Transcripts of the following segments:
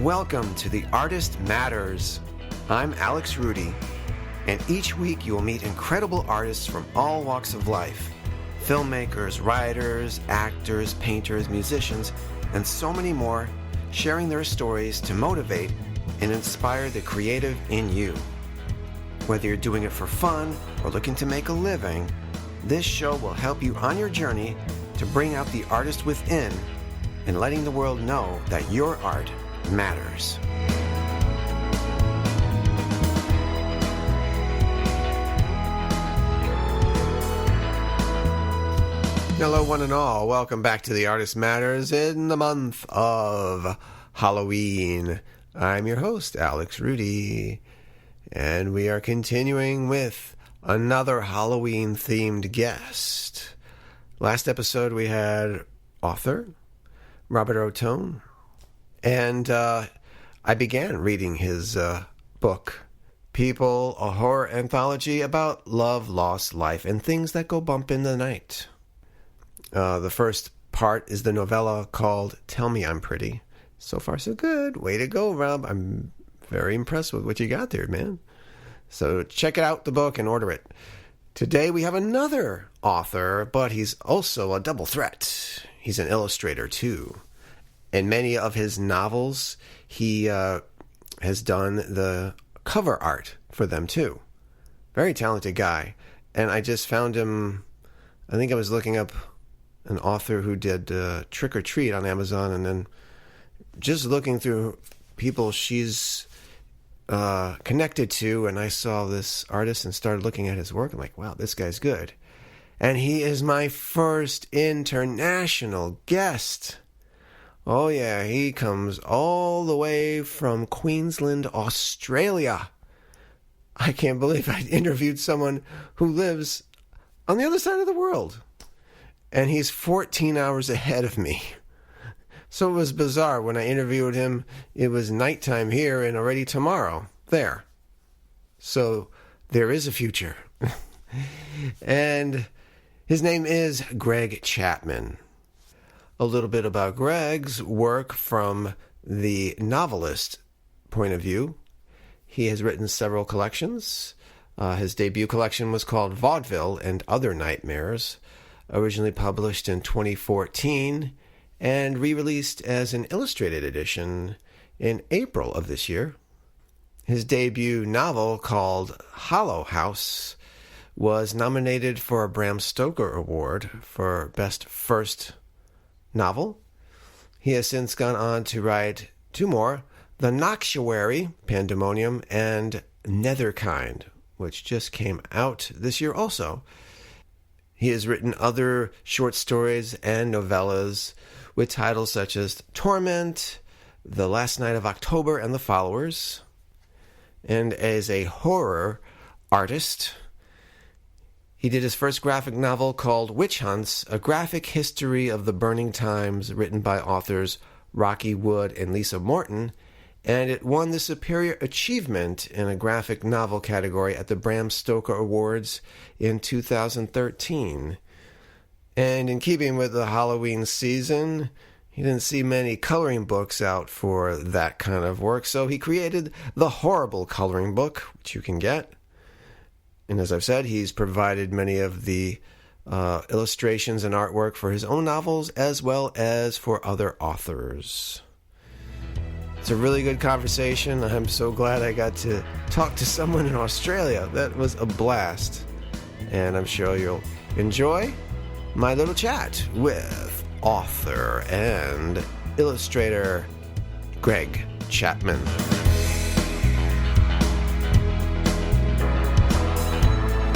Welcome to The Artist Matters. I'm Alex Rudy, and each week you will meet incredible artists from all walks of life. Filmmakers, writers, actors, painters, musicians, and so many more, sharing their stories to motivate and inspire the creative in you. Whether you're doing it for fun or looking to make a living, this show will help you on your journey to bring out the artist within and letting the world know that your art matters. Hello, one and all. Welcome back to The Artist Matters in the month of Halloween. I'm your host, Alex Rudy, and we are continuing with another Halloween-themed guest. Last episode, we had author Robert Ottone, and I began reading his book, People, a horror anthology about love, loss, life, and things that go bump in the night. The first part is the novella called Tell Me I'm Pretty. So far, so good. Way to go, Rob. I'm very impressed with what you got there, man. So check it out, the book, and order it. Today we have another author, but he's also a double threat. He's an illustrator, too. In many of his novels, he has done the cover art for them, too. Very talented guy. And I just found him, I think I was looking up an author who did Trick or Treat on Amazon, and then just looking through people she's connected to, and I saw this artist and started looking at his work. I'm like, wow, this guy's good. And he is my first international guest. Oh yeah, he comes all the way from Queensland, Australia. I can't believe I interviewed someone who lives on the other side of the world. And he's 14 hours ahead of me. So it was bizarre. When I interviewed him, it was nighttime here and already tomorrow there. So there is a future. And his name is Greg Chapman. A little bit about Greg's work from the novelist point of view. He has written several collections. His debut collection was called Vaudeville and Other Nightmares, originally published in 2014 and re-released as an illustrated edition in April of this year. His debut novel, called Hollow House, was nominated for a Bram Stoker Award for Best First Novel. He has since gone on to write two more, The Noctuary, Pandemonium, and Netherkind, which just came out this year also. He has written other short stories and novellas with titles such as Torment, The Last Night of October, and The Followers. And as a horror artist, he did his first graphic novel called Witch Hunts, a graphic history of the burning times written by authors Rocky Wood and Lisa Morton, and it won the Superior Achievement in a graphic novel category at the Bram Stoker Awards in 2013. And in keeping with the Halloween season, he didn't see many coloring books out for that kind of work, so he created the Horrible Coloring Book, which you can get. And as I've said, he's provided many of the illustrations and artwork for his own novels as well as for other authors. It's a really good conversation. I'm so glad I got to talk to someone in Australia. That was a blast. And I'm sure you'll enjoy my little chat with author and illustrator Greg Chapman.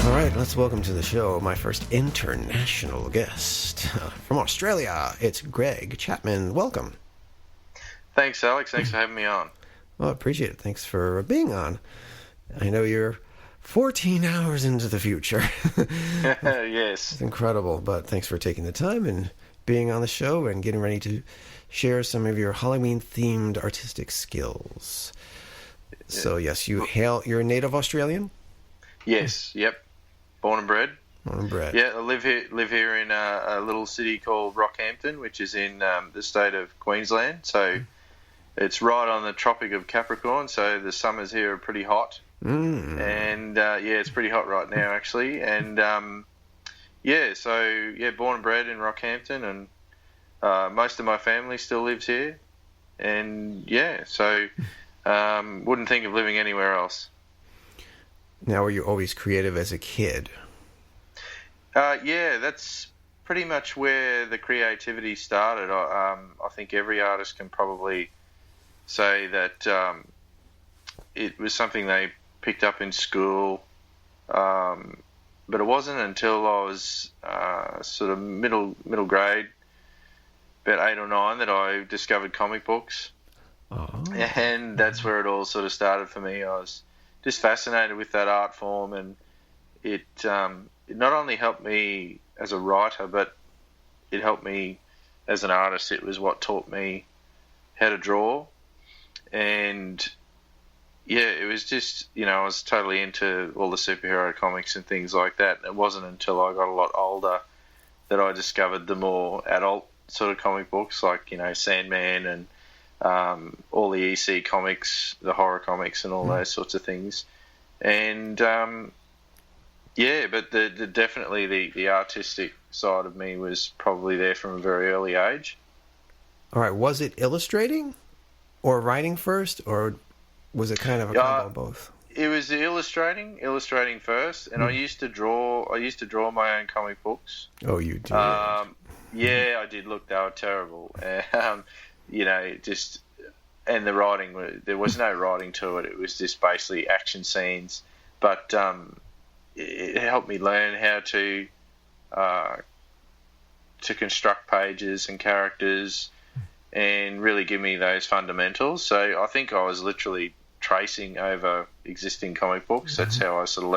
All right, let's welcome to the show my first international guest from Australia. It's Greg Chapman. Welcome. Thanks, Alex. Thanks for having me on. Well, I appreciate it. Thanks for being on. I know you're 14 hours into the future. Yes. It's incredible, but thanks for taking the time and being on the show and getting ready to share some of your Halloween-themed artistic skills. Yeah. So, yes, you're a native Australian? Yes, yep. Born and bred. Born and bred. Yeah, I live here in a little city called Rockhampton, which is in the state of Queensland. So, It's right on the Tropic of Capricorn, so the summers here are pretty hot. And it's pretty hot right now actually. And born and bred in Rockhampton, and most of my family still lives here. And wouldn't think of living anywhere else. Now, were you always creative as a kid? That's pretty much where the creativity started. I think every artist can probably say that it was something they picked up in school, but it wasn't until I was sort of middle grade, about 8 or 9, that I discovered comic books. Oh. And that's where it all sort of started for me. I was just fascinated with that art form, and it not only helped me as a writer, but it helped me as an artist. It was what taught me how to draw. And it was just, I was totally into all the superhero comics and things like that. It wasn't until I got a lot older that I discovered the more adult sort of comic books, like, Sandman and all the EC comics, the horror comics and all those sorts of things. And, but definitely the artistic side of me was probably there from a very early age. All right. Was it illustrating or writing first, or was it kind of a combo of both? It was illustrating first, and I used to draw my own comic books. Oh, you did? I did. Look, they were terrible. And the writing, there was no writing to it. It was just basically action scenes. But it helped me learn how to construct pages and characters, and really give me those fundamentals. So I think I was literally tracing over existing comic books. That's how I sort of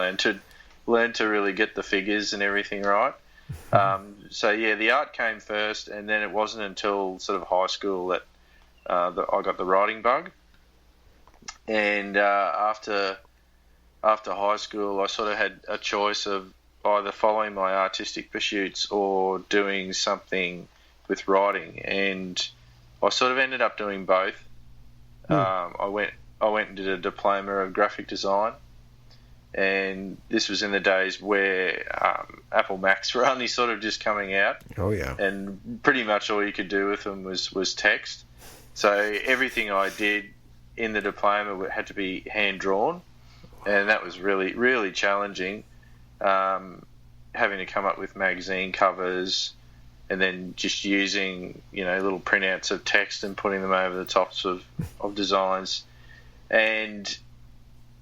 learned to really get the figures and everything right. The art came first, and then it wasn't until sort of high school that I got the writing bug. And after high school, I sort of had a choice of either following my artistic pursuits or doing something with writing, and I sort of ended up doing both. I went and did a diploma of graphic design, and this was in the days where Apple Macs were only sort of just coming out. Oh yeah. And pretty much all you could do with them was text. So everything I did in the diploma had to be hand drawn, and that was really, really challenging. Having to come up with magazine covers, and then just using, little printouts of text and putting them over the tops of designs. And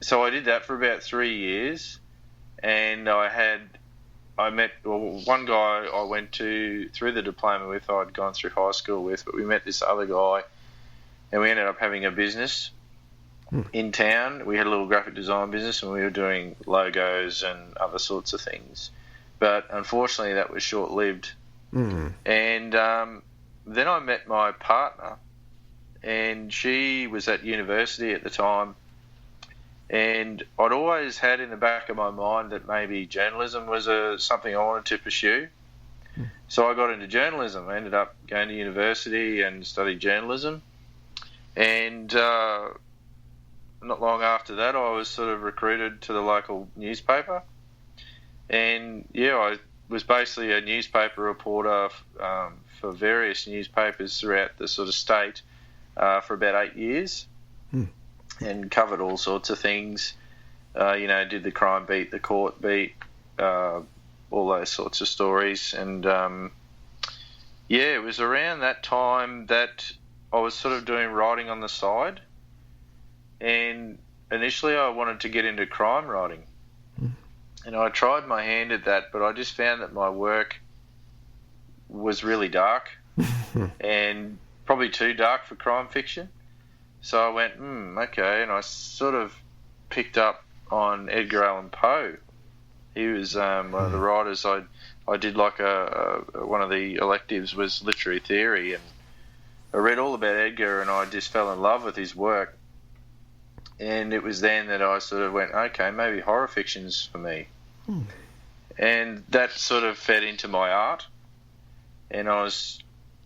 so I did that for about 3 years, and I met one guy I went to through the diploma with, I'd gone through high school with, but we met this other guy, and we ended up having a business in town. We had a little graphic design business, and we were doing logos and other sorts of things. But unfortunately, that was short-lived. And then I met my partner, and she was at university at the time, and I'd always had in the back of my mind that maybe journalism was something I wanted to pursue. So I got into journalism. I ended up going to university and studied journalism, and not long after that I was sort of recruited to the local newspaper, and I was basically a newspaper reporter for various newspapers throughout the sort of state for about 8 years, and covered all sorts of things. Did the crime beat, the court beat, all those sorts of stories. And it was around that time that I was sort of doing writing on the side, and initially I wanted to get into crime writing. And I tried my hand at that, but I just found that my work was really dark and probably too dark for crime fiction. So I went, okay, and I sort of picked up on Edgar Allan Poe. He was one of the writers. I did like one of the electives was literary theory, and I read all about Edgar, and I just fell in love with his work. And it was then that I sort of went, okay, maybe horror fiction's for me. And that sort of fed into my art, and I was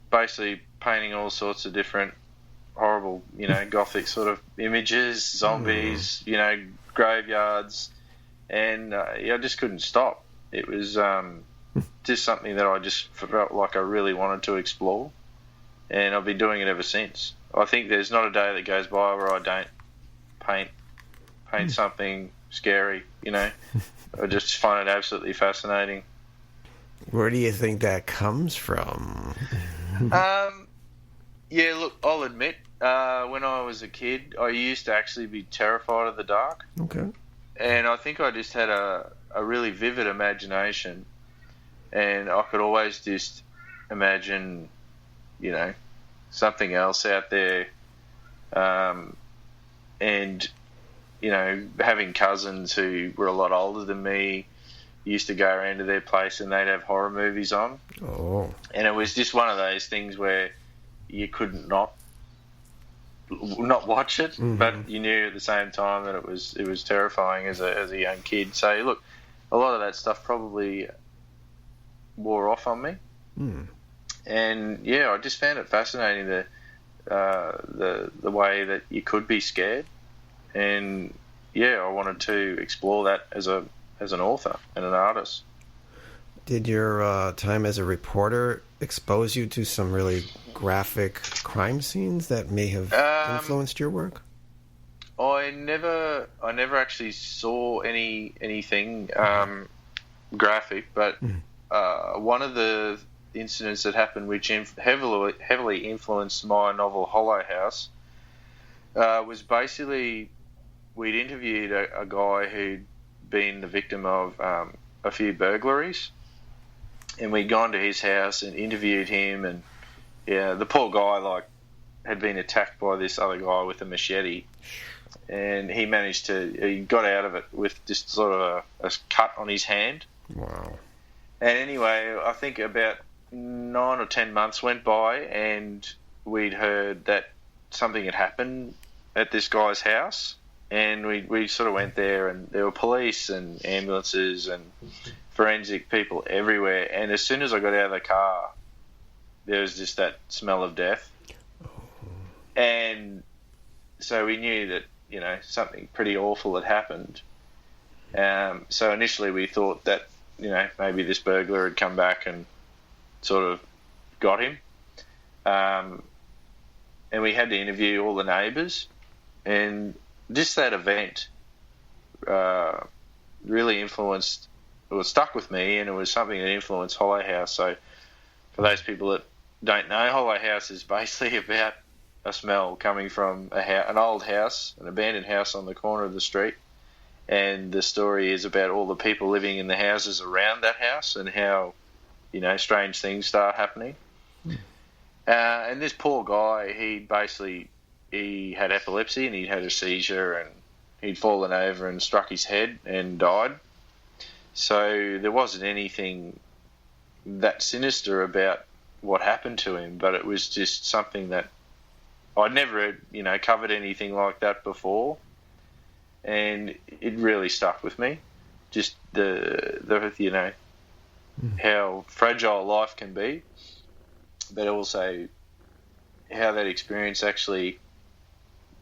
basically painting all sorts of different horrible, gothic sort of images, zombies, graveyards, and I just couldn't stop. It was just something that I just felt like I really wanted to explore, and I've been doing it ever since. I think there's not a day that goes by where I don't paint something scary, I just find it absolutely fascinating. Where do you think that comes from? Yeah, look, I'll admit, when I was a kid, I used to actually be terrified of the dark. Okay. And I think I just had a really vivid imagination, and I could always just imagine, something else out there, and having cousins who were a lot older than me, used to go around to their place and they'd have horror movies on. Oh. And it was just one of those things where you couldn't not watch it, but you knew at the same time that it was terrifying as a young kid. So look, a lot of that stuff probably wore off on me. And yeah, I just found it fascinating the way that you could be scared. And yeah, I wanted to explore that as an author and an artist. Did your time as a reporter expose you to some really graphic crime scenes that may have influenced your work? I never actually saw anything graphic, but one of the incidents that happened which heavily influenced my novel Hollow House was basically we'd interviewed a guy who'd been the victim of a few burglaries, and we'd gone to his house and interviewed him, and yeah, the poor guy had been attacked by this other guy with a machete, and he got out of it with just sort of a cut on his hand. Wow. And anyway, I think about 9 or 10 months went by, and we'd heard that something had happened at this guy's house, and we sort of went there, and there were police and ambulances and forensic people everywhere. And as soon as I got out of the car, there was just that smell of death. And so we knew that, something pretty awful had happened. So initially we thought that, maybe this burglar had come back and sort of got him. And we had to interview all the neighbours, and just that event really influenced, stuck with me, and it was something that influenced Hollow House. So for those people that don't know, Hollow House is basically about a smell coming from an old house, an abandoned house on the corner of the street, and the story is about all the people living in the houses around that house and how, strange things start happening. And this poor guy, he had epilepsy, and he'd had a seizure, and he'd fallen over and struck his head and died. So there wasn't anything that sinister about what happened to him, but it was just something that I'd never, covered anything like that before, and it really stuck with me. Just the how fragile life can be, but also how that experience actually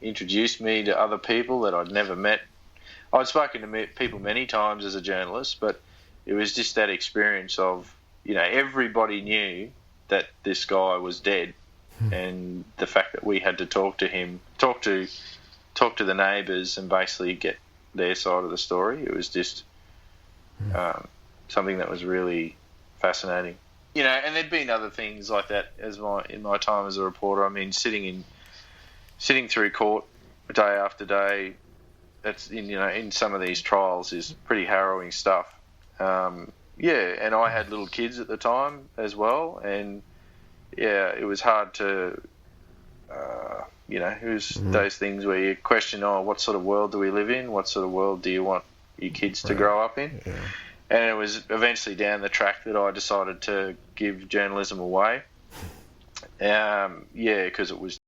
introduced me to other people that I'd never met. I'd spoken to people many times as a journalist, but it was just that experience of, everybody knew that this guy was dead, and the fact that we had to talk to him, talk to the neighbours, and basically get their side of the story. It was just something that was really fascinating. And there'd been other things like that in my time as a reporter. I mean, sitting through court day after day, that's in some of these trials is pretty harrowing stuff. And I had little kids at the time as well, and it was hard to, it was those things where you question, what sort of world do we live in? What sort of world do you want your kids to grow up in? Yeah. And it was eventually down the track that I decided to give journalism away. Because it was